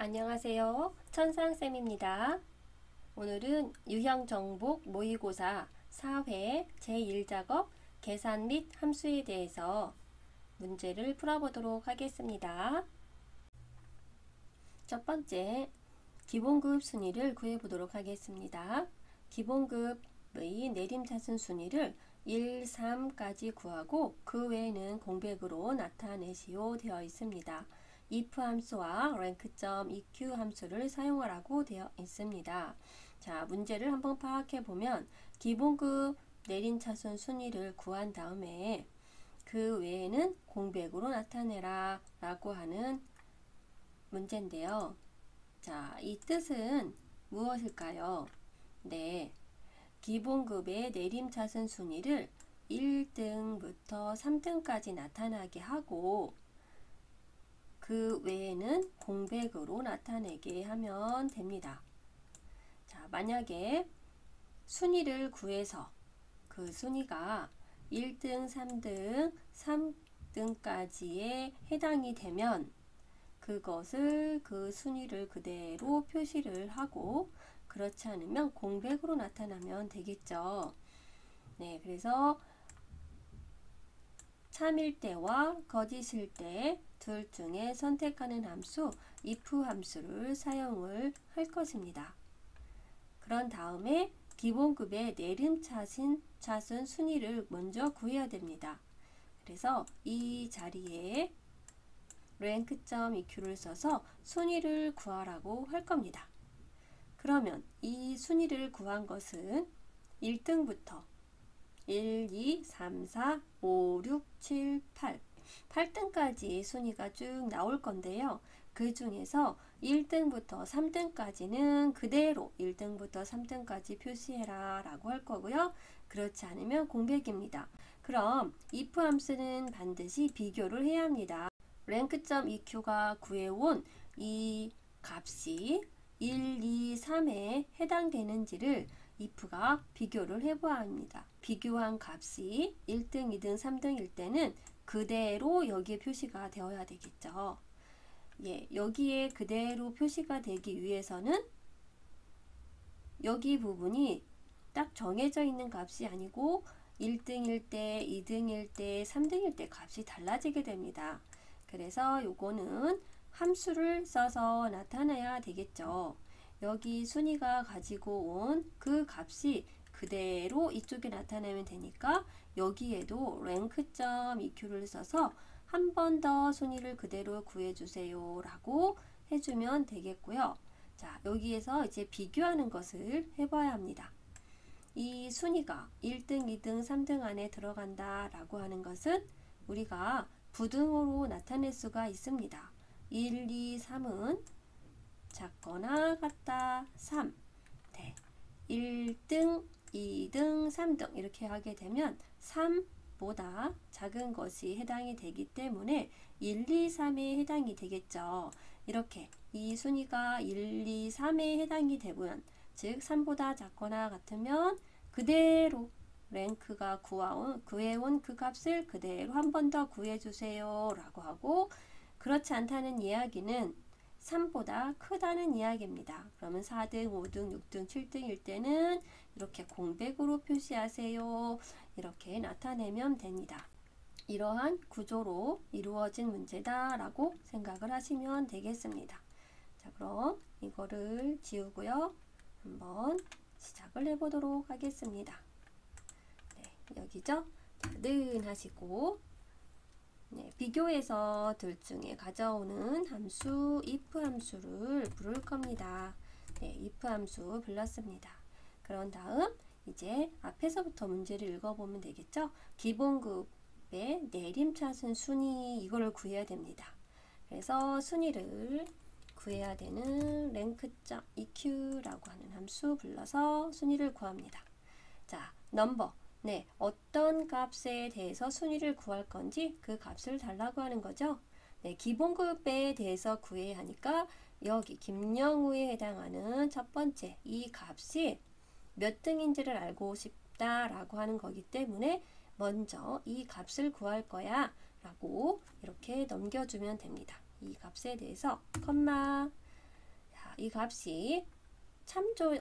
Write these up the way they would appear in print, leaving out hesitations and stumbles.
안녕하세요. 천상쌤입니다. 오늘은 유형정복 모의고사 4회 제1작업 계산 및 함수에 대해서 문제를 풀어보도록 하겠습니다. 첫 번째, 기본급 순위를 구해보도록 하겠습니다. 기본급의 내림차순 순위를 1, 3까지 구하고 그 외에는 공백으로 나타내시오 되어 있습니다. if 함수와 rank.eq 함수를 사용하라고 되어 있습니다. 자, 문제를 한번 파악해 보면 기본급 내림차순 순위를 구한 다음에 그 외에는 공백으로 나타내라 라고 하는 문제인데요. 자, 이 뜻은 무엇일까요? 네, 기본급의 내림차순 순위를 1등부터 3등까지 나타나게 하고 그 외에는 공백으로 나타내게 하면 됩니다. 자, 만약에 순위를 구해서 그 순위가 1등, 3등, 3등까지에 해당이 되면 그것을 그 순위를 그대로 표시를 하고 그렇지 않으면 공백으로 나타나면 되겠죠. 네, 그래서 참일 때와 거짓일 때 둘 중에 선택하는 함수 if 함수를 사용을 할 것입니다. 그런 다음에 기본급의 내림차순 순위를 먼저 구해야 됩니다. 그래서 이 자리에 rank.eq를 써서 순위를 구하라고 할 겁니다. 그러면 이 순위를 구한 것은 1등부터 1, 2, 3, 4, 5, 6, 7, 8등까지 순위가 쭉 나올 건데요. 그 중에서 1등부터 3등까지는 그대로 1등부터 3등까지 표시해라 라고 할 거고요. 그렇지 않으면 공백입니다. 그럼 if 함수는 반드시 비교를 해야 합니다. rank.eq가 구해온 이 값이 1, 2, 3에 해당되는지를 if가 비교를 해봐야 합니다. 비교한 값이 1등, 2등, 3등일 때는 그대로 여기에 표시가 되어야 되겠죠. 예, 여기에 그대로 표시가 되기 위해서는 여기 부분이 딱 정해져 있는 값이 아니고 1등일 때, 2등일 때, 3등일 때 값이 달라지게 됩니다. 그래서 요거는 함수를 써서 나타내야 되겠죠. 여기 순위가 가지고 온 그 값이 그대로 이쪽에 나타내면 되니까 여기에도 rank.eq를 써서 한 번 더 순위를 그대로 구해주세요 라고 해주면 되겠고요. 자, 여기에서 이제 비교하는 것을 해봐야 합니다. 이 순위가 1등, 2등, 3등 안에 들어간다 라고 하는 것은 우리가 부등호로 나타낼 수가 있습니다. 1, 2, 3은 작거나 같다 3. 네. 1등, 2등, 3등 이렇게 하게 되면 3보다 작은 것이 해당이 되기 때문에 1, 2, 3에 해당이 되겠죠. 이렇게 이 순위가 1, 2, 3에 해당이 되면 즉 3보다 작거나 같으면 그대로 랭크가 구해온 그 값을 그대로 한 번 더 구해주세요 라고 하고 그렇지 않다는 이야기는 3보다 크다는 이야기입니다. 그러면 4등, 5등, 6등, 7등일 때는 이렇게 공백으로 표시하세요. 이렇게 나타내면 됩니다. 이러한 구조로 이루어진 문제다 라고 생각을 하시면 되겠습니다. 자, 그럼 이거를 지우고요. 한번 시작을 해보도록 하겠습니다. 네, 여기죠? 는 하시고 네, 비교해서 둘 중에 가져오는 함수 if 함수를 부를 겁니다. 네, if 함수 불렀습니다. 그런 다음 이제 앞에서부터 문제를 읽어보면 되겠죠? 기본급의 내림차순 순위 이거를 구해야 됩니다. 그래서 순위를 구해야 되는 rank.eq라고 하는 함수 불러서 순위를 구합니다. 자, 넘버. 네, 어떤 값에 대해서 순위를 구할 건지 그 값을 달라고 하는 거죠. 네, 기본급에 대해서 구해야 하니까 여기 김영우에 해당하는 첫 번째 이 값이 몇 등인지를 알고 싶다라고 하는 거기 때문에 먼저 이 값을 구할 거야 라고 이렇게 넘겨주면 됩니다. 이 값에 대해서 컴마 이 값이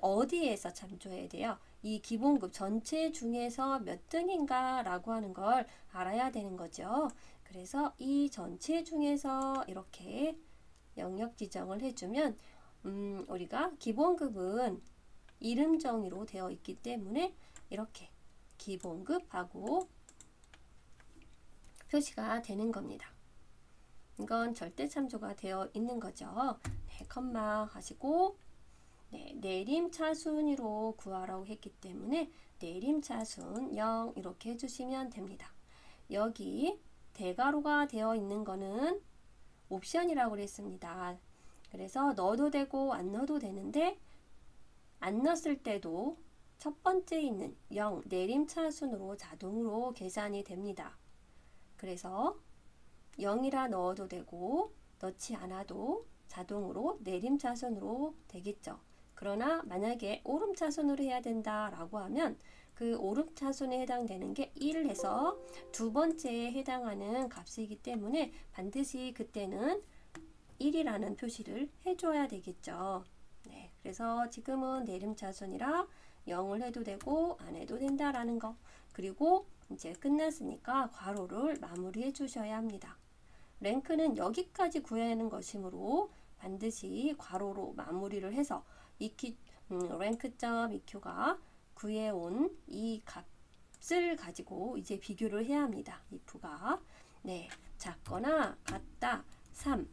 어디에서 참조해야 돼요? 이 기본급 전체 중에서 몇 등인가 라고 하는 걸 알아야 되는 거죠. 그래서 이 전체 중에서 이렇게 영역 지정을 해주면 우리가 기본급은 이름 정의로 되어 있기 때문에 이렇게 기본급하고 표시가 되는 겁니다. 이건 절대 참조가 되어 있는 거죠. 네, 컴마 하시고 네, 내림차순위로 구하라고 했기 때문에 내림차순 0 이렇게 해주시면 됩니다. 여기 대괄호가 되어 있는 거는 옵션이라고 그랬습니다. 그래서 넣어도 되고 안 넣어도 되는데 안 넣었을 때도 첫 번째 있는 0 내림차순으로 자동으로 계산이 됩니다. 그래서 0이라 넣어도 되고 넣지 않아도 자동으로 내림차순으로 되겠죠. 그러나 만약에 오름차순으로 해야 된다라고 하면 그 오름차순에 해당되는 게 1에서 두 번째에 해당하는 값이기 때문에 반드시 그때는 1이라는 표시를 해줘야 되겠죠. 네, 그래서 지금은 내림차순이라 0을 해도 되고 안 해도 된다라는 거. 그리고 이제 끝났으니까 괄호를 마무리해 주셔야 합니다. 랭크는 여기까지 구해내는 것이므로 반드시 괄호로 마무리를 해서 랭크.eq가 구해온 이 값을 가지고 이제 비교를 해야 합니다. if가 네, 작거나 같다 3.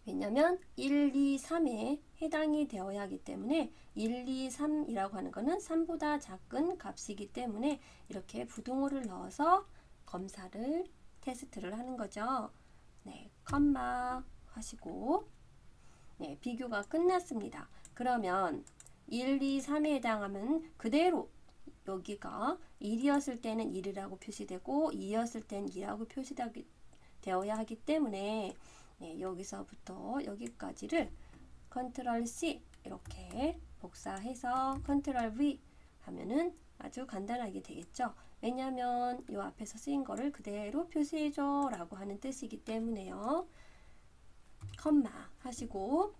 왜냐면 1, 2, 3에 해당이 되어야 하기 때문에 1, 2, 3이라고 하는 것은 3보다 작은 값이기 때문에 이렇게 부등호를 넣어서 검사를 테스트를 하는 거죠. 네, 컴마 하시고 네, 비교가 끝났습니다. 그러면 1, 2, 3에 해당하면 그대로 여기가 1이었을 때는 1이라고 표시되고 2였을 때는 2라고 표시되어야 하기 때문에 네, 여기서부터 여기까지를 컨트롤 C 이렇게 복사해서 컨트롤 V 하면은 아주 간단하게 되겠죠. 왜냐하면 이 앞에서 쓰인 거를 그대로 표시해줘 라고 하는 뜻이기 때문에요. 컴마 하시고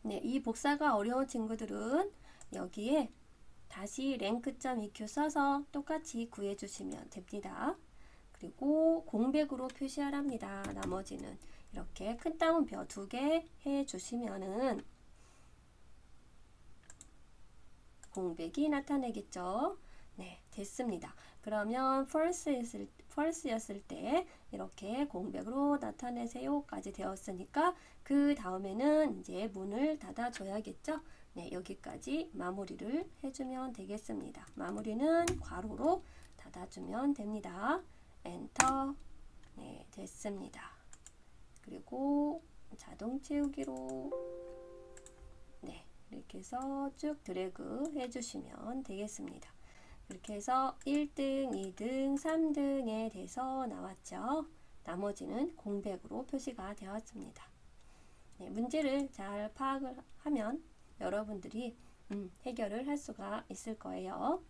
네, 이 복사가 어려운 친구들은 여기에 다시 랭크.eq 써서 똑같이 구해주시면 됩니다. 그리고 공백으로 표시하랍니다. 나머지는 이렇게 큰 따옴표 2개 해주시면은 공백이 나타내겠죠. 네, 됐습니다. 그러면 false였을 때 이렇게 공백으로 나타내세요까지 되었으니까 그 다음에는 이제 문을 닫아줘야겠죠. 네, 여기까지 마무리를 해주면 되겠습니다. 마무리는 괄호로 닫아주면 됩니다. 엔터. 네, 됐습니다. 그리고 자동 채우기로 네, 이렇게 해서 쭉 드래그 해주시면 되겠습니다. 이렇게 해서 1등, 2등, 3등에 대해서 나왔죠. 나머지는 공백으로 표시가 되었습니다. 네, 문제를 잘 파악을 하면 여러분들이 해결을 할 수가 있을 거예요.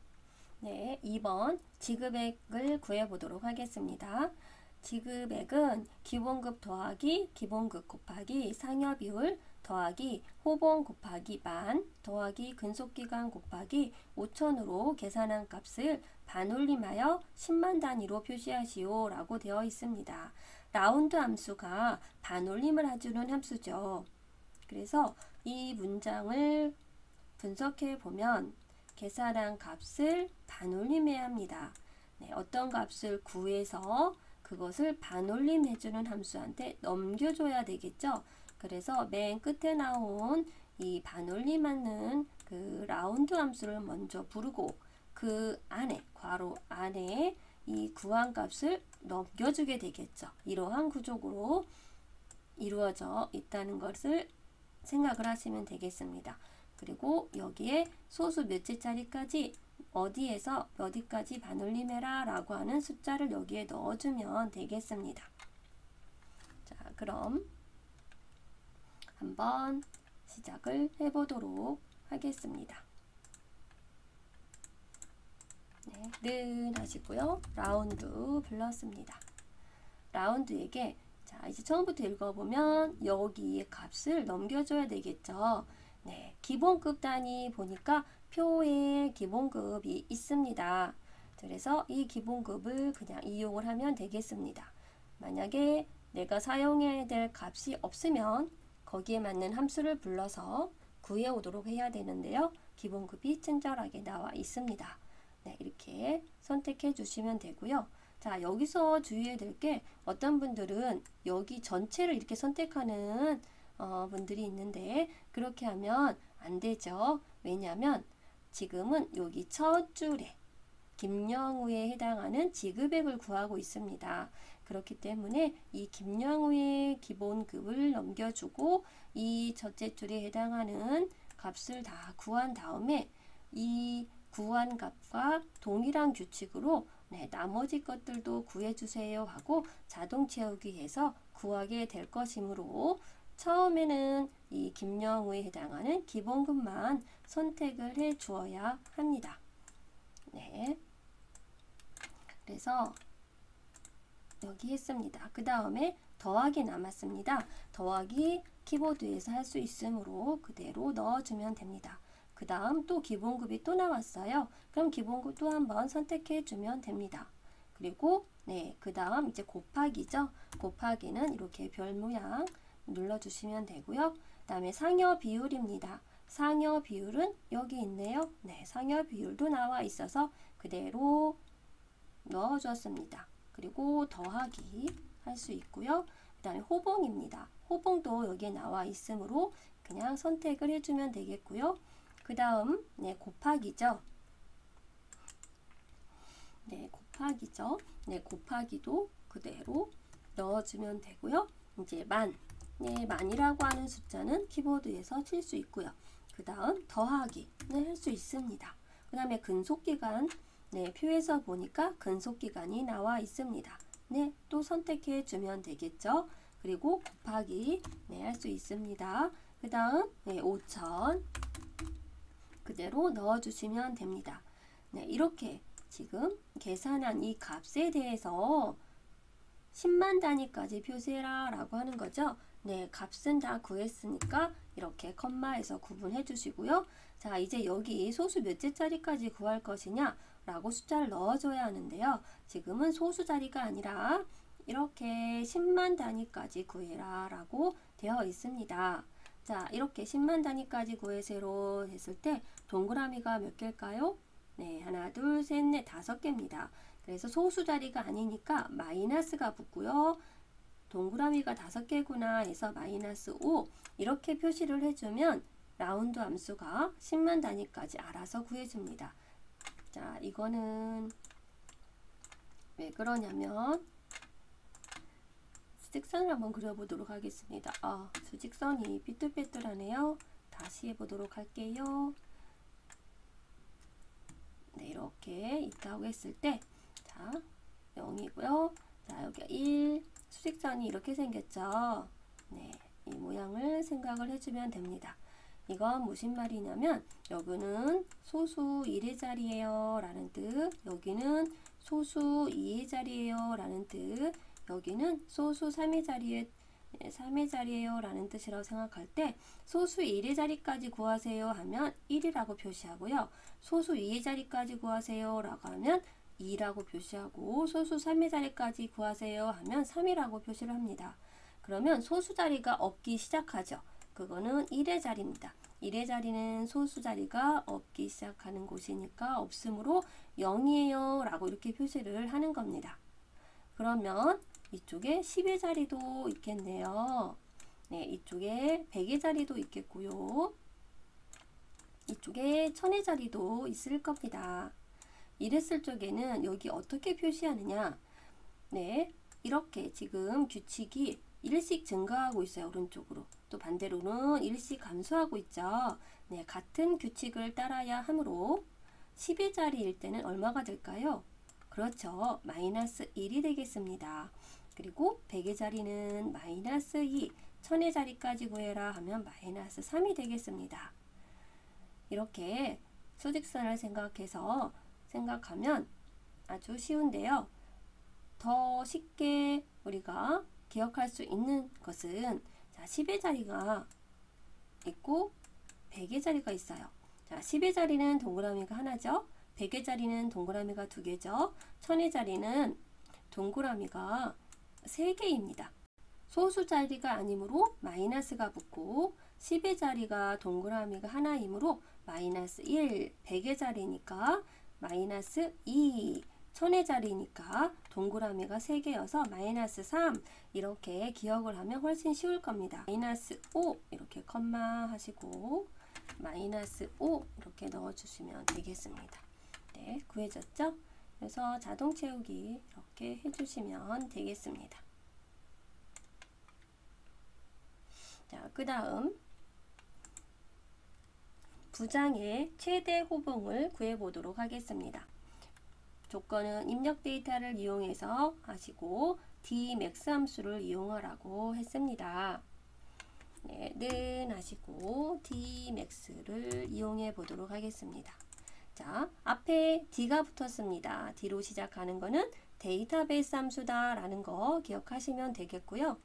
네, 2번 지급액을 구해보도록 하겠습니다. 지급액은 기본급 더하기 기본급 곱하기 상여비율 더하기 호봉 곱하기 만 더하기 근속기간 곱하기 5천으로 계산한 값을 반올림하여 10만 단위로 표시하시오 라고 되어 있습니다. 라운드 함수가 반올림을 해주는 함수죠. 그래서 이 문장을 분석해 보면 계산한 값을 반올림해야 합니다. 네, 어떤 값을 구해서 그것을 반올림해주는 함수한테 넘겨줘야 되겠죠. 그래서 맨 끝에 나온 이 반올림하는 그 라운드 함수를 먼저 부르고 그 안에 괄호 안에 이 구한 값을 넘겨주게 되겠죠. 이러한 구조로 이루어져 있다는 것을 생각을 하시면 되겠습니다. 그리고 여기에 소수 몇째짜리까지 어디에서 어디까지 반올림해라 라고 하는 숫자를 여기에 넣어주면 되겠습니다. 자, 그럼 한번 시작을 해보도록 하겠습니다. 네, 는 하시고요. 라운드 불렀습니다. 라운드에게 자, 이제 처음부터 읽어보면 여기에 값을 넘겨줘야 되겠죠. 네, 기본급 단위 보니까 표에 기본급이 있습니다. 그래서 이 기본급을 그냥 이용을 하면 되겠습니다. 만약에 내가 사용해야 될 값이 없으면 거기에 맞는 함수를 불러서 구해오도록 해야 되는데요. 기본급이 친절하게 나와 있습니다. 네, 이렇게 선택해 주시면 되고요. 자, 여기서 주의해야 될 게 어떤 분들은 여기 전체를 이렇게 선택하는 분들이 있는데 그렇게 하면 안 되죠. 왜냐하면 지금은 여기 첫 줄에 김영우에 해당하는 지급액을 구하고 있습니다. 그렇기 때문에 이 김영우의 기본급을 넘겨주고 이 첫째 줄에 해당하는 값을 다 구한 다음에 이 구한 값과 동일한 규칙으로 네, 나머지 것들도 구해주세요 하고 자동 채우기 해서 구하게 될 것이므로 처음에는 이 김영우에 해당하는 기본급만 선택을 해 주어야 합니다. 네. 그래서 여기 했습니다. 그 다음에 더하기 남았습니다. 더하기 키보드에서 할 수 있으므로 그대로 넣어주면 됩니다. 그 다음 또 기본급이 또 나왔어요. 그럼 기본급 또 한번 선택해 주면 됩니다. 그리고 네, 그 다음 이제 곱하기죠. 곱하기는 이렇게 별 모양 눌러주시면 되고요. 그 다음에 상여 비율입니다. 상여 비율은 여기 있네요. 네, 상여 비율도 나와 있어서 그대로 넣어줬습니다. 그리고 더하기 할 수 있고요. 그 다음에 호봉입니다. 호봉도 여기에 나와 있으므로 그냥 선택을 해주면 되겠고요. 그 다음 네, 곱하기죠. 네, 곱하기죠. 네, 곱하기도 그대로 넣어주면 되고요. 이제 만. 네, 만이라고 하는 숫자는 키보드에서 칠 수 있고요. 그 다음 더하기는 할 수 있습니다. 그 다음에 근속기간. 네, 표에서 보니까 근속기간이 나와 있습니다. 네, 또 선택해 주면 되겠죠. 그리고 곱하기 네, 할 수 있습니다. 그 다음 네, 5천 그대로 넣어주시면 됩니다. 네, 이렇게 지금 계산한 이 값에 대해서 10만 단위까지 표시해라 라고 하는 거죠. 네, 값은 다 구했으니까 이렇게 컴마에서 구분해 주시고요. 자, 이제 여기 소수 몇째 자리까지 구할 것이냐 라고 숫자를 넣어줘야 하는데요. 지금은 소수 자리가 아니라 이렇게 10만 단위까지 구해라 라고 되어 있습니다. 자, 이렇게 10만 단위까지 구해세로 했을 때 동그라미가 몇 개일까요? 네, 하나, 둘, 셋, 넷, 5개입니다. 그래서 소수 자리가 아니니까 마이너스가 붙고요. 동그라미가 5개구나 해서 마이너스 5 이렇게 표시를 해주면 라운드 함수가 10만 단위까지 알아서 구해줍니다. 자, 이거는 왜 그러냐면 수직선을 한번 그려보도록 하겠습니다. 수직선이 삐뚤빼뚤하네요. 다시 해보도록 할게요. 네, 이렇게 있다고 했을 때 자, 0이고요. 자, 여기 1 수직선이 이렇게 생겼죠. 네, 이 모양을 생각을 해주면 됩니다. 이건 무슨 말이냐면 여기는 소수 1의 자리예요 라는 뜻, 여기는 소수 2의 자리예요 라는 뜻, 여기는 소수 3의 자리예요 라는 뜻이라고 생각할 때 소수 1의 자리까지 구하세요 하면 1이라고 표시하고요. 소수 2의 자리까지 구하세요 라고 하면 2라고 표시하고 소수 3의 자리까지 구하세요 하면 3이라고 표시를 합니다. 그러면 소수 자리가 없기 시작하죠. 그거는 1의 자리입니다. 1의 자리는 소수 자리가 없기 시작하는 곳이니까 없으므로 0이에요 라고 이렇게 표시를 하는 겁니다. 그러면 이쪽에 10의 자리도 있겠네요. 네, 이쪽에 100의 자리도 있겠고요. 이쪽에 1000의 자리도 있을 겁니다. 이랬을 적에는 여기 어떻게 표시하느냐. 네, 이렇게 지금 규칙이 1씩 증가하고 있어요. 오른쪽으로. 또 반대로는 1씩 감소하고 있죠. 네, 같은 규칙을 따라야 하므로 10의 자리일 때는 얼마가 될까요? 그렇죠. 마이너스 1이 되겠습니다. 그리고 100의 자리는 마이너스 2, 1000의 자리까지 구해라 하면 마이너스 3이 되겠습니다. 이렇게 수직선을 생각하면 아주 쉬운데요. 더 쉽게 우리가 기억할 수 있는 것은 자, 10의 자리가 있고 100의 자리가 있어요. 자, 10의 자리는 동그라미가 하나죠. 100의 자리는 동그라미가 두 개죠. 1000의 자리는 동그라미가 3개입니다. 소수 자리가 아니므로 마이너스가 붙고 10의 자리가 동그라미가 하나이므로 마이너스 1, 100의 자리니까 마이너스 2, 1000의 자리니까 동그라미가 3개여서 마이너스 3 이렇게 기억을 하면 훨씬 쉬울 겁니다. 마이너스 5 이렇게 컴마 하시고 마이너스 5 이렇게 넣어주시면 되겠습니다. 네, 구해졌죠? 그래서 자동 채우기 이렇게 해주시면 되겠습니다. 자, 그 다음 부장의 최대 호봉을 구해보도록 하겠습니다. 조건은 입력 데이터를 이용해서 하시고 dmax 함수를 이용하라고 했습니다. 네, 는 하시고 dmax를 이용해 보도록 하겠습니다. 자, 앞에 d가 붙었습니다. d로 시작하는 거는 데이터베이스 함수다 라는 거 기억하시면 되겠고요.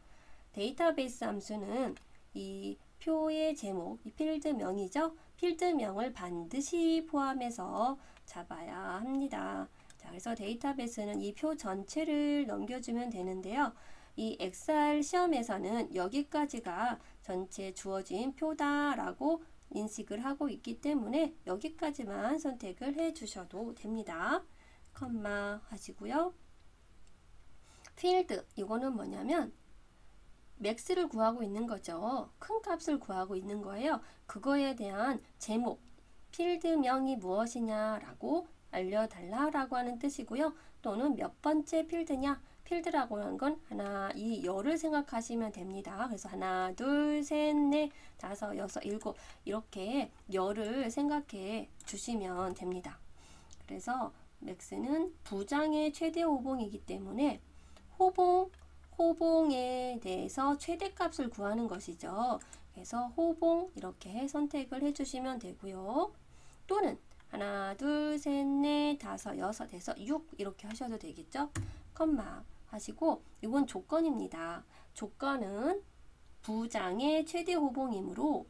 데이터베이스 함수는 이 표의 제목, 이 필드명이죠. 필드명을 반드시 포함해서 잡아야 합니다. 자, 그래서 데이터베이스는 이 표 전체를 넘겨주면 되는데요. 이 엑셀 시험에서는 여기까지가 전체 주어진 표다라고 인식을 하고 있기 때문에 여기까지만 선택을 해 주셔도 됩니다. 컴마 하시고요. 필드, 이거는 뭐냐면 맥스를 구하고 있는 거죠. 큰 값을 구하고 있는 거예요. 그거에 대한 제목, 필드명이 무엇이냐라고 알려달라라고 하는 뜻이고요. 또는 몇 번째 필드냐, 필드라고 하는 건 하나, 이 열을 생각하시면 됩니다. 그래서 하나, 둘, 셋, 넷, 다섯, 여섯, 일곱 이렇게 열을 생각해 주시면 됩니다. 그래서 맥스는 부장의 최대 호봉이기 때문에 호봉에 대해서 최대값을 구하는 것이죠. 그래서 호봉 이렇게 선택을 해주시면 되고요. 또는 하나, 둘, 셋, 넷, 다섯, 여섯, 해서 6 이렇게 하셔도 되겠죠. 컴마 하시고 이건 조건입니다. 조건은 부장의 최대 호봉이므로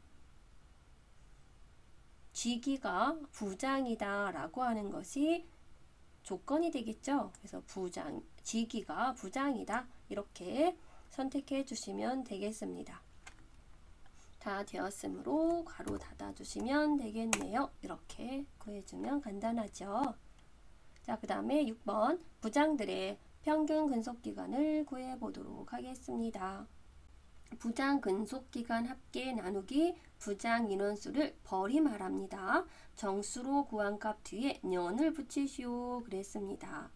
G기가 부장이다 라고 하는 것이 조건이 되겠죠. 그래서 G기가 부장이다 이렇게 선택해 주시면 되겠습니다. 다 되었으므로 괄호 닫아 주시면 되겠네요. 이렇게 구해주면 간단하죠. 자, 그 다음에 6번 부장들의 평균 근속기간을 구해보도록 하겠습니다. 부장 근속기간 합계 나누기 부장 인원수를 버림하랍니다. 정수로 구한 값 뒤에 년을 붙이시오 그랬습니다.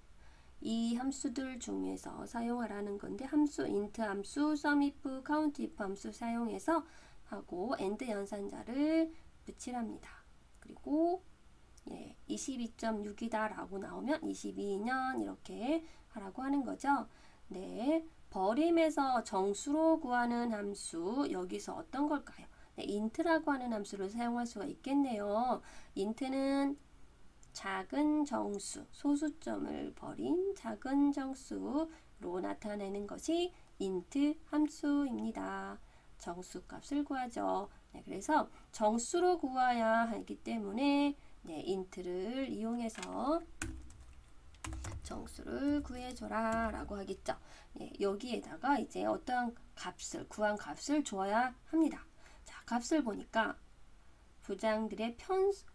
이 함수들 중에서 사용하라는 건데 함수 int 함수, sumif, countif 함수 사용해서 하고 and 연산자를 붙이랍니다. 그리고 22.6이다 라고 나오면 22년 이렇게 하라고 하는 거죠. 네, 버림에서 정수로 구하는 함수 여기서 어떤 걸까요? 네, int라고 하는 함수를 사용할 수가 있겠네요. int는 작은 정수, 소수점을 버린 작은 정수로 나타내는 것이 int 함수입니다. 정수 값을 구하죠. 네, 그래서 정수로 구해야 하기 때문에 int를 이용해서 정수를 구해줘라 라고 하겠죠. 여기에다가 이제 어떠한 값을, 구한 값을 줘야 합니다. 자, 값을 보니까 부장들의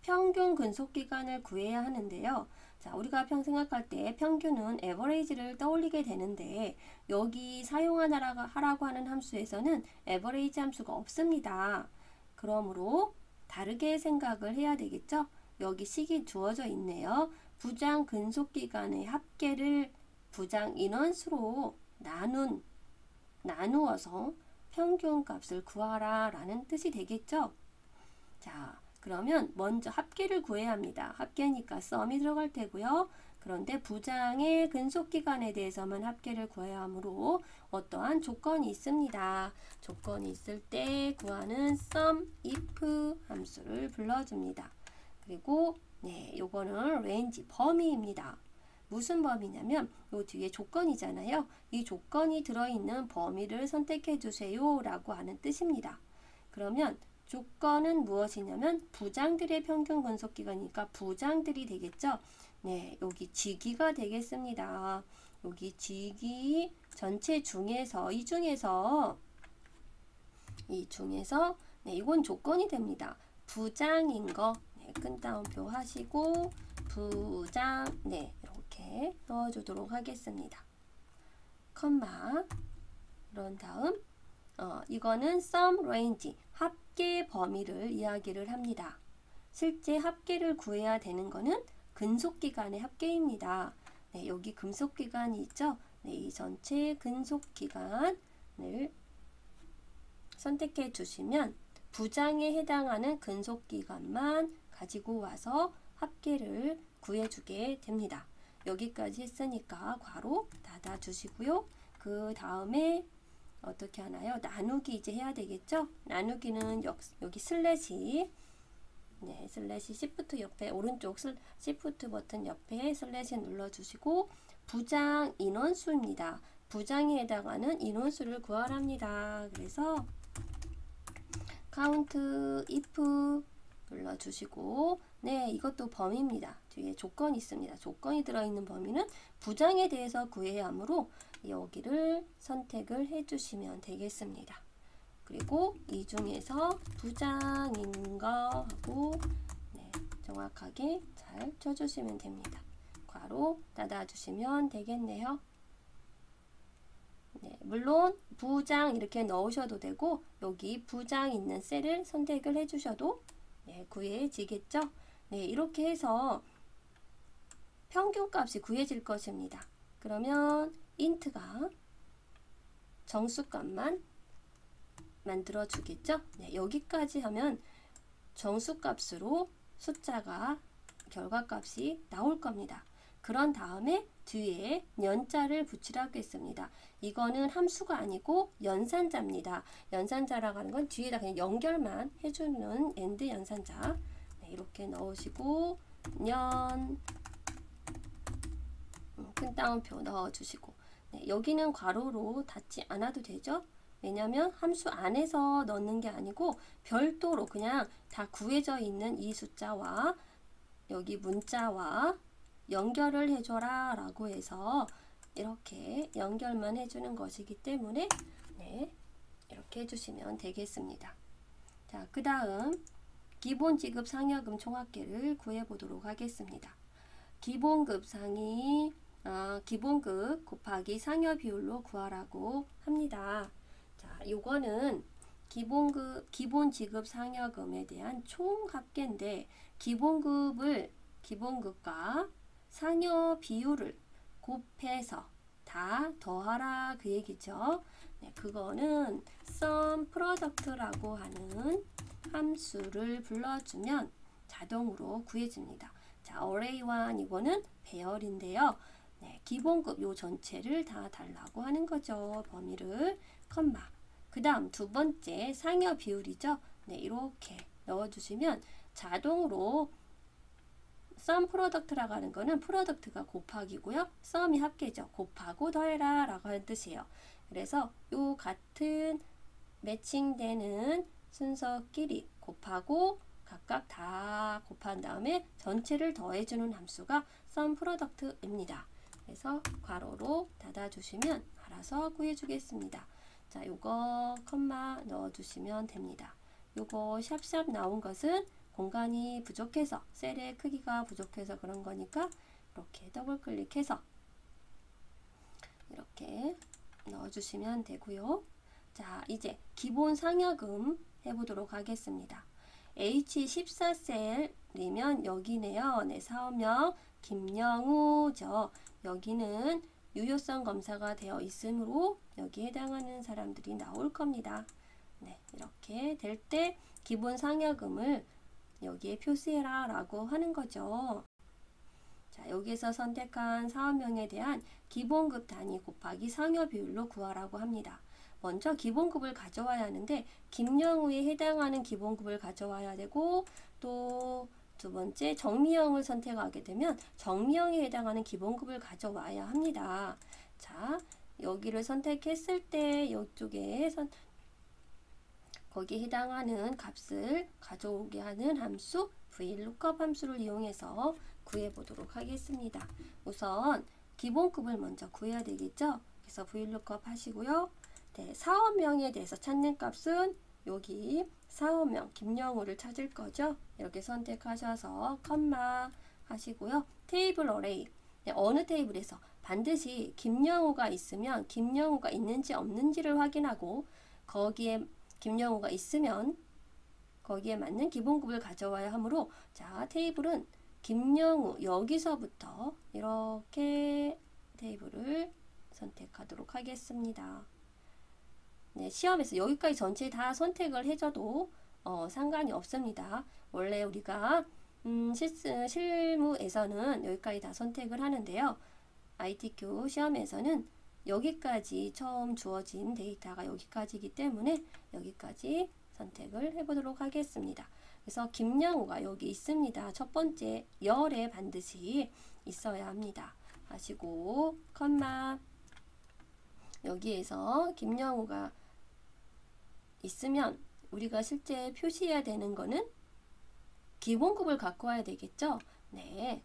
평균 근속기간을 구해야 하는데요. 자, 우리가 생각할 때 평균은 average를 떠올리게 되는데 여기 사용하라고 하는 함수에서는 average 함수가 없습니다. 그러므로 다르게 생각을 해야 되겠죠. 여기 식이 주어져 있네요. 부장 근속기간의 합계를 부장 인원수로 나누어서 평균값을 구하라 라는 뜻이 되겠죠. 자, 그러면 먼저 합계를 구해야 합니다. 합계니까 썸이 들어갈 테고요. 그런데 부장의 근속기간에 대해서만 합계를 구해야 하므로 어떠한 조건이 있습니다. 조건이 있을 때 구하는 sumif 함수를 불러줍니다. 그리고 요거는 range 범위입니다. 무슨 범위냐면 요 뒤에 조건이잖아요. 이 조건이 들어있는 범위를 선택해 주세요 라고 하는 뜻입니다. 그러면 조건은 무엇이냐면 부장들의 평균 근속기간이니까 부장들이 되겠죠. 네, 여기 직위가 되겠습니다. 여기 직위 전체 중에서 이 중에서 네, 이건 조건이 됩니다. 부장인 거 네, 큰 따옴표 하시고 부장 네 이렇게 넣어주도록 하겠습니다. 컴마 그런 다음 이거는 sum range 합계 범위를 이야기를 합니다. 실제 합계를 구해야 되는 거는 근속기간의 합계입니다. 네, 여기 근속기간이 있죠. 네, 이 전체 근속기간을 선택해 주시면 부장에 해당하는 근속기간만 가지고 와서 합계를 구해주게 됩니다. 여기까지 했으니까 괄호 닫아 주시고요. 그 다음에 어떻게 하나요? 나누기 이제 해야 되겠죠? 나누기는 여기 슬래시 네, 슬래시 시프트 옆에 오른쪽 시프트 버튼 옆에 슬래시 눌러주시고 부장 인원수입니다. 부장에 해당하는 인원수를 구하랍니다. 그래서 count if 눌러주시고 네 이것도 범위입니다. 뒤에 조건이 있습니다. 조건이 들어있는 범위는 부장에 대해서 구해야 하므로 여기를 선택을 해주시면 되겠습니다. 그리고 이 중에서 부장인 거 하고 네, 정확하게 잘 쳐주시면 됩니다. 괄호 닫아주시면 되겠네요. 네, 물론 부장 이렇게 넣으셔도 되고 여기 부장 있는 셀을 선택을 해주셔도 네, 구해지겠죠. 네, 이렇게 해서 평균값이 구해질 것입니다. 그러면 int가 정수값만 만들어 주겠죠. 네, 여기까지 하면 정수값으로 숫자가 결과값이 나올 겁니다. 그런 다음에 뒤에 연자를 붙이라고 했습니다. 이거는 함수가 아니고 연산자입니다. 연산자라고 하는 건 뒤에다 그냥 연결만 해주는 엔드 연산자. 네, 이렇게 넣으시고 큰 따옴표 넣어주시고 네, 여기는 괄호로 닫지 않아도 되죠. 왜냐하면 함수 안에서 넣는 게 아니고 별도로 그냥 다 구해져 있는 이 숫자와 여기 문자와 연결을 해줘라 라고 해서 이렇게 연결만 해주는 것이기 때문에 네, 이렇게 해주시면 되겠습니다. 자, 그 다음 기본지급 상여금 총합계를 구해보도록 하겠습니다. 기본급 상위 기본급 곱하기 상여 비율로 구하라고 합니다. 자, 요거는 기본지급 상여금에 대한 총합계인데 기본급과 상여 비율을 곱해서 다 더하라 그 얘기죠. 네, 그거는 sum product라고 하는 함수를 불러주면 자동으로 구해집니다. 자, array1 이거는 배열인데요. 네, 기본급 요 전체를 다 달라고 하는 거죠. 범위를 컴마. 그 다음 두 번째 상여 비율이죠. 네, 이렇게 넣어주시면 자동으로 sum product라고 하는 거는 product가 곱하기고요. sum이 합계죠. 곱하고 더해라 라고 하는 뜻이에요. 그래서 요 같은 매칭되는 순서끼리 곱하고 각각 다 곱한 다음에 전체를 더해주는 함수가 sum product입니다. 그래서 괄호로 닫아주시면 알아서 구해주겠습니다. 자, 요거 컴마 넣어주시면 됩니다. 요거 샵샵 나온 것은 공간이 부족해서 셀의 크기가 부족해서 그런 거니까 이렇게 더블 클릭해서 이렇게 넣어주시면 되고요. 자, 이제 기본 상여금 해보도록 하겠습니다. H14셀이면 여기네요. 네, 사업명 김영우죠. 여기는 유효성 검사가 되어 있으므로 여기에 해당하는 사람들이 나올 겁니다. 네, 이렇게 될 때 기본 상여금을 여기에 표시해라 라고 하는 거죠. 자, 여기서 선택한 사업명에 대한 기본급 단위 곱하기 상여 비율로 구하라고 합니다. 먼저 기본급을 가져와야 하는데 김영우에 해당하는 기본급을 가져와야 되고 또 두 번째 정미형을 선택하게 되면 정미형에 해당하는 기본급을 가져와야 합니다. 자, 여기를 선택했을 때 이쪽에 거기에 해당하는 값을 가져오게 하는 함수 VLOOKUP 함수를 이용해서 구해보도록 하겠습니다. 우선 기본급을 먼저 구해야 되겠죠. 그래서 VLOOKUP 하시고요. 네, 사원명에 대해서 찾는 값은 여기 사원명 김영우를 찾을 거죠. 이렇게 선택하셔서 컴마 하시고요. 테이블 어레이, 네, 어느 테이블에서 반드시 김영우가 있으면 김영우가 있는지 없는지를 확인하고 거기에 김영우가 있으면 거기에 맞는 기본급을 가져와야 하므로 자, 테이블은 김영우 여기서부터 이렇게 테이블을 선택하도록 하겠습니다. 네, 시험에서 여기까지 전체 다 선택을 해줘도 상관이 없습니다. 원래 우리가 실무에서는 여기까지 다 선택을 하는데요. ITQ 시험에서는 여기까지 처음 주어진 데이터가 여기까지이기 때문에 여기까지 선택을 해보도록 하겠습니다. 그래서 김영우가 여기 있습니다. 첫 번째 열에 반드시 있어야 합니다. 하시고 컴마 여기에서 김영우가 있으면 우리가 실제 표시해야 되는 거는 기본급을 갖고 와야 되겠죠. 네,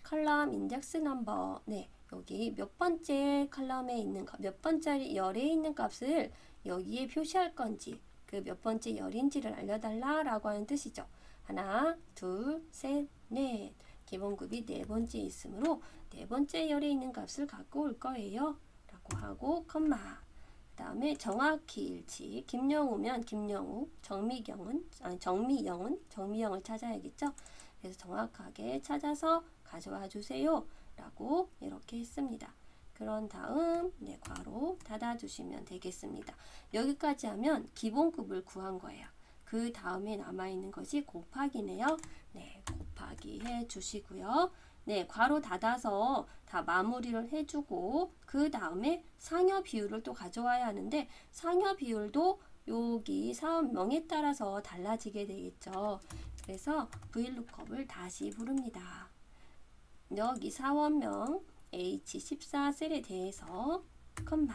컬럼 인덱스 넘버, 네, 여기 몇 번째 컬럼에 있는 몇 번째 열에 있는 값을 여기에 표시할 건지 그 몇 번째 열인지를 알려달라 라고 하는 뜻이죠. 하나, 둘, 셋, 넷. 기본급이 네 번째 있으므로 네 번째 열에 있는 값을 갖고 올 거예요 라고 하고 컴마. 그 다음에 정확히 일치. 김영우면 김영우, 정미영은 정미영을 찾아야겠죠. 그래서 정확하게 찾아서 가져와 주세요 라고 이렇게 했습니다. 그런 다음 네, 괄호 닫아주시면 되겠습니다. 여기까지 하면 기본급을 구한 거예요. 그 다음에 남아있는 것이 곱하기네요. 네, 곱하기 해주시고요. 네, 괄호 닫아서 다 마무리를 해주고 그 다음에 상여 비율을 또 가져와야 하는데 상여 비율도 여기 사원명에 따라서 달라지게 되겠죠. 그래서 VLOOKUP을 다시 부릅니다. 여기 사원명 H14셀에 대해서 컴마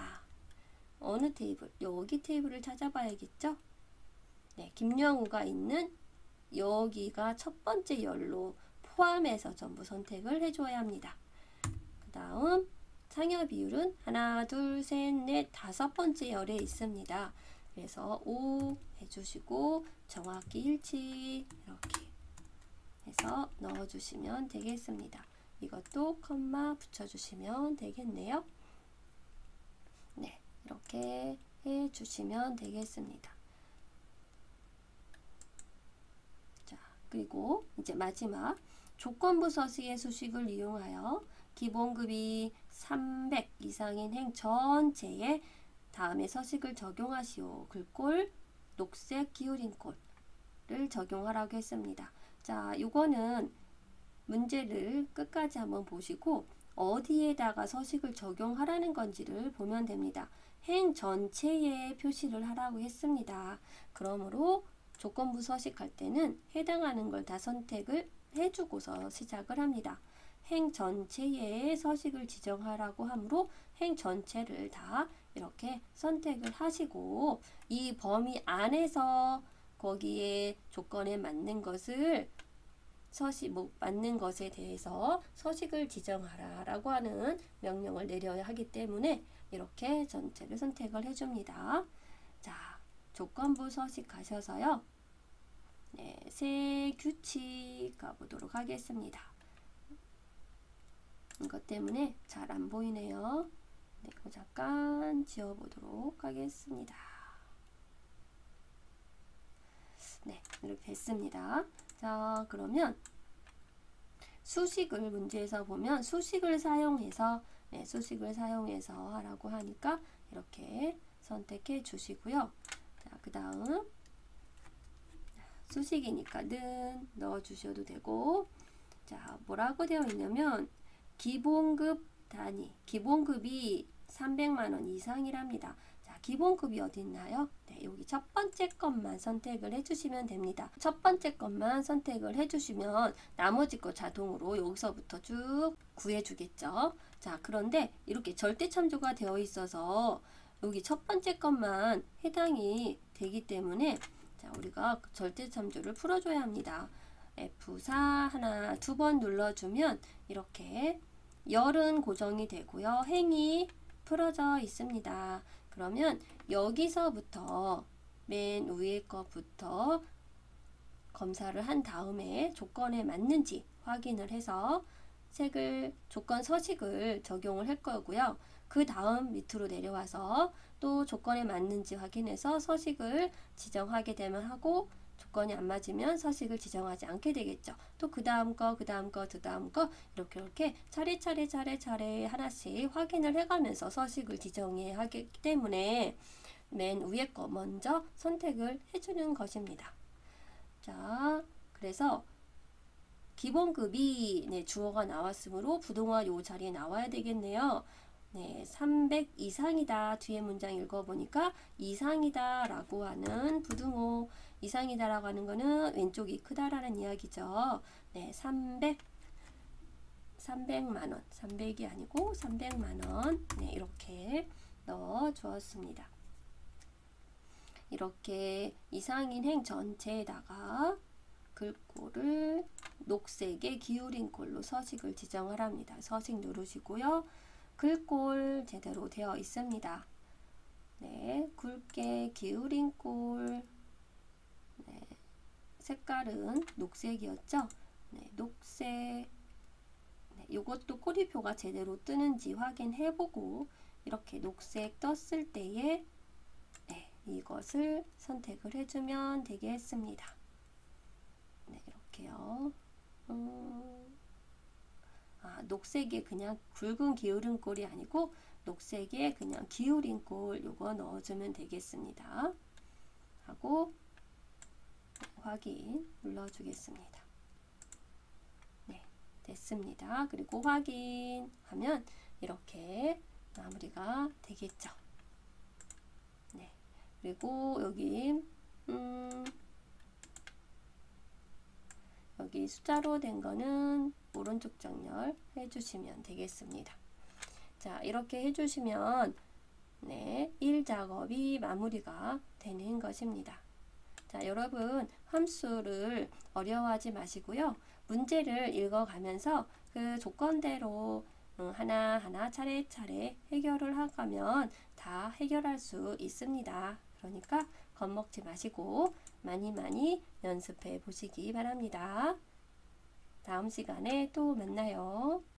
어느 테이블? 여기 테이블을 찾아봐야겠죠? 네, 김영우가 있는 여기가 첫 번째 열로 포함해서 전부 선택을 해줘야 합니다. 그 다음 상여 비율은 하나, 둘, 셋, 넷, 다섯 번째 열에 있습니다. 그래서 5 해주시고 정확히 일치 이렇게 해서 넣어주시면 되겠습니다. 이것도 컴마 붙여주시면 되겠네요. 네, 이렇게 해주시면 되겠습니다. 자, 그리고 이제 마지막 조건부 서식의 수식을 이용하여 기본급이 300 이상인 행 전체에 다음에 서식을 적용하시오. 글꼴 녹색 기울인 꼴을 적용하라고 했습니다. 자, 이거는 문제를 끝까지 한번 보시고 어디에다가 서식을 적용하라는 건지를 보면 됩니다. 행 전체에 표시를 하라고 했습니다. 그러므로 조건부 서식할 때는 해당하는 걸 다 선택을 해주고서 시작을 합니다. 행 전체에 서식을 지정하라고 하므로 행 전체를 다 이렇게 선택을 하시고 이 범위 안에서 거기에 조건에 맞는 것을 맞는 것에 대해서 서식을 지정하라 라고 하는 명령을 내려야 하기 때문에 이렇게 전체를 선택을 해줍니다. 자, 조건부 서식 가셔서요. 네, 새 규칙 가보도록 하겠습니다. 이것 때문에 잘 안 보이네요. 네, 이거 잠깐 지워보도록 하겠습니다. 네, 이렇게 됐습니다. 자, 그러면 수식을 문제에서 보면 수식을 사용해서 수식을 사용해서 하라고 하니까 이렇게 선택해 주시고요. 자, 그 다음 수식이니까 는 넣어 주셔도 되고 자, 뭐라고 되어 있냐면 기본급 단위 기본급이 300만원 이상이랍니다. 자, 기본급이 어디 있나요? 네, 여기 첫 번째 것만 선택을 해주시면 됩니다. 첫 번째 것만 선택을 해주시면 나머지 거 자동으로 여기서부터 쭉 구해주겠죠. 자, 그런데 이렇게 절대참조가 되어 있어서 여기 첫 번째 것만 해당이 되기 때문에 자, 우리가 절대참조를 풀어줘야 합니다. F4 하나, 두 번 눌러주면 이렇게 열은 고정이 되고요. 행이 풀어져 있습니다. 그러면 여기서부터 맨 위에 것부터 검사를 한 다음에 조건에 맞는지 확인을 해서 조건 서식을 적용을 할 거고요. 그 다음 밑으로 내려와서 또 조건에 맞는지 확인해서 서식을 지정하게 되면 하고 조건이 안 맞으면 서식을 지정하지 않게 되겠죠. 또 그 다음 거, 그 다음 거, 그 다음 거 이렇게 차례차례 하나씩 확인을 해가면서 서식을 지정해야 하기 때문에 맨 위에 거 먼저 선택을 해주는 것입니다. 자, 그래서 기본급이 네, 주어가 나왔으므로 부동화 요 자리에 나와야 되겠네요. 네, 300 이상이다. 뒤에 문장 읽어보니까 이상이다 라고 하는 부등호. 이상이다 라고 하는 거는 왼쪽이 크다라는 이야기죠. 네, 300만원. 300이 아니고 300만원. 네, 이렇게 넣어 주었습니다. 이렇게 이상인 행 전체에다가 글꼴을 녹색에 기울인 꼴로 서식을 지정하랍니다. 서식 누르시고요. 글꼴 제대로 되어 있습니다. 네, 굵게 기울인 꼴. 네, 색깔은 녹색이었죠. 네, 녹색. 네, 이것도 꼬리표가 제대로 뜨는지 확인해보고 이렇게 녹색 떴을 때에 네, 이것을 선택을 해주면 되겠습니다. 네, 이렇게요. 녹색에 그냥 굵은 기울인 꼴이 아니고 녹색에 그냥 기울인 꼴 요거 넣어주면 되겠습니다. 하고 확인 눌러주겠습니다. 네, 됐습니다. 그리고 확인하면 이렇게 마무리가 되겠죠. 네, 그리고 여기 여기 숫자로 된 거는 오른쪽 정렬 해주시면 되겠습니다. 자, 이렇게 해주시면 네, 1작업이 마무리가 되는 것입니다. 자, 여러분 함수를 어려워하지 마시고요. 문제를 읽어가면서 그 조건대로 하나하나 차례차례 해결을 하면 다 해결할 수 있습니다. 그러니까 겁먹지 마시고 많이 연습해 보시기 바랍니다. 다음 시간에 또 만나요.